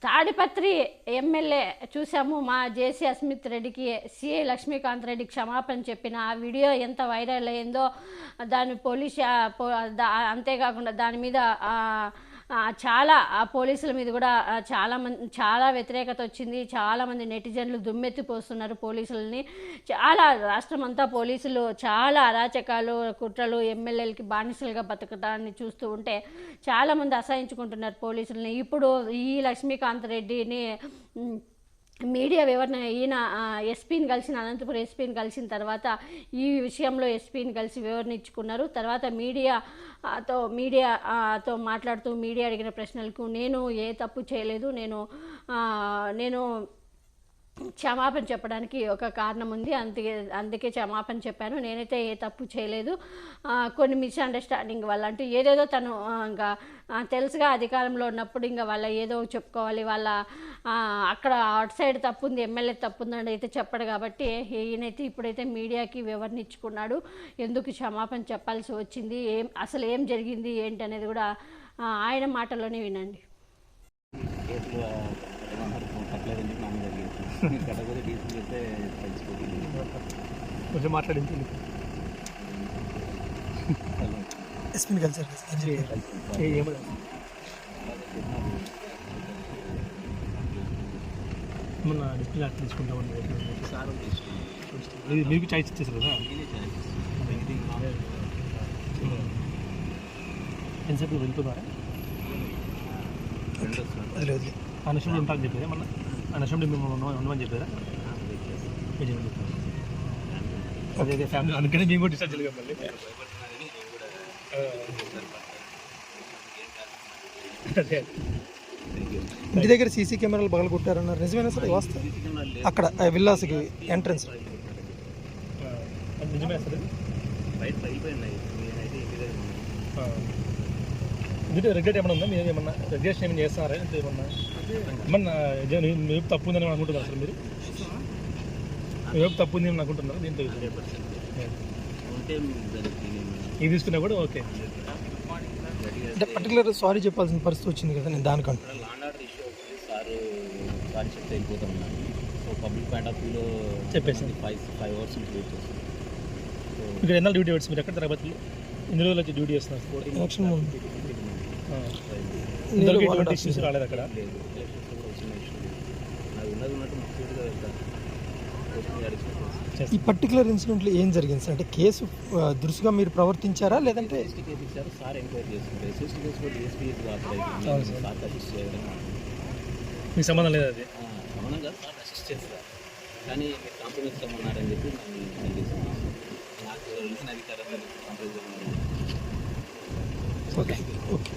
Tadipatri MLA చూసాము, మా జేసీ అస్మిత్ రెడ్డికి సిఐ లక్ష్మీకాంత్ రెడ్డి క్షమాపణ చెప్పిన ఆ వీడియో ఎంత వైరల్ అయిందో దాని అంతేకాకుండా దాని మీద చాలా పోలీసుల మీద కూడా చాలా వ్యతిరేకత వచ్చింది. చాలామంది నెటిజన్లు దుమ్మెత్తిపోస్తున్నారు పోలీసులని. చాలా రాష్ట్రం అంతా పోలీసులు చాలా అరాచకాలు, కుట్రలు, ఎమ్మెల్యేలకి బానిసలుగా బతకడాన్ని చూస్తూ ఉంటే చాలామంది అసహించుకుంటున్నారు పోలీసులని. ఇప్పుడు ఈ లక్ష్మీకాంత్ రెడ్డిని మీడియా వివరణ ఈయన ఎస్పీని కలిసిన అనంతపురం ఎస్పీని కలిసిన తర్వాత ఈ విషయంలో ఎస్పీని కలిసి వివరణ ఇచ్చుకున్నారు. తర్వాత మీడియాతో మాట్లాడుతూ మీడియా అడిగిన ప్రశ్నలకు నేను ఏ తప్పు చేయలేదు, నేను క్షమాపణ చెప్పడానికి ఒక కారణం ఉంది, అందుకే క్షమాపణ చెప్పాను, నేనైతే ఏ తప్పు చేయలేదు, కొన్ని మిస్అండర్స్టాండింగ్ వల్ల అంటూ ఏదేదో తను ఇంకా తెలుసుగా అధికారంలో ఉన్నప్పుడు ఇంకా వాళ్ళ ఏదో చెప్పుకోవాలి, వాళ్ళ అక్కడ అటు సైడ్ తప్పు ఉంది, ఎమ్మెల్యే తప్పు ఉందని అయితే చెప్పడు. కాబట్టి ఈయనైతే ఇప్పుడైతే మీడియాకి వివరణ ఇచ్చుకున్నాడు, ఎందుకు క్షమాపణ చెప్పాల్సి వచ్చింది, అసలు ఏం జరిగింది ఏంటి అనేది కూడా ఆయన మాటల్లోనే వినండి. కొంచెం మాట్లాడించండి. ఎస్పీని కలిసారు మొన్న డిస్ప్లే అట్లా తీసుకుంటామని మీకు చాయిస్ ఇచ్చేసారు కదా. ఎంతసేపు వెళ్తున్నారా? ఆ నిమిషంలో ఉంటారని చెప్పారా? మళ్ళీ ఆ నిమిషంలో మేము ఉండమని చెప్పారా? అదే ఫ్యామిలీ, అందుకని మేము కూడా డిస్టర్బ్ చేయలేము. మళ్ళీ ఇంటి దగ్గర సీసీ కెమెరాలు పగల కొట్టారన్నారు, నిజమేనా సార్? వాస్తవం అక్కడ విల్లాస్కి ఎంట్రన్స్ నిజమే సార్? ఇందులో రెగ్యులేట్ ఏమైనా ఉందా? మీరు ఏమన్నా రెగ్యులేషన్ ఏమైనా చేస్తారా? ఏమన్నా మేము తప్పు ఉందని అనుకుంటున్నారు సార్? మీరు ఏం తప్పు ఉంది అని అనుకుంటున్నారు? దీంతో ఇది తీసుకున్నా కూడా ఓకే అంటే పర్టికులర్ సారీ చెప్పాల్సిన పరిస్థితి వచ్చింది కదా, నేను దానికంటే చెప్పేసి 5 hours ఇక్కడ ఎన్నాళ్ళు డ్యూటీ పెట్టారు మీరు? ఎక్కడ తిరుపతిలో ఎన్ని రోజులు వచ్చి డ్యూటీ చేస్తున్నారు? ఎలక్షన్ రాలేదు అక్కడ? ఈ పర్టికులర్ ఇన్సిడెంట్లో ఏం జరిగింది సార్? అంటే కేసు దురుసుగా మీరు ప్రవర్తించారా లేదంటే? మీకు సంబంధం లేదు అది? సంబంధంగా సార్ అసిస్ట్ చేస్తారు, కానీ మీరు కాంప్రమైజ్ కమ్మన్నారని చెప్పి నాకు తెలిసిన అధికారులు కాంప్రమైజ్. Okay okay.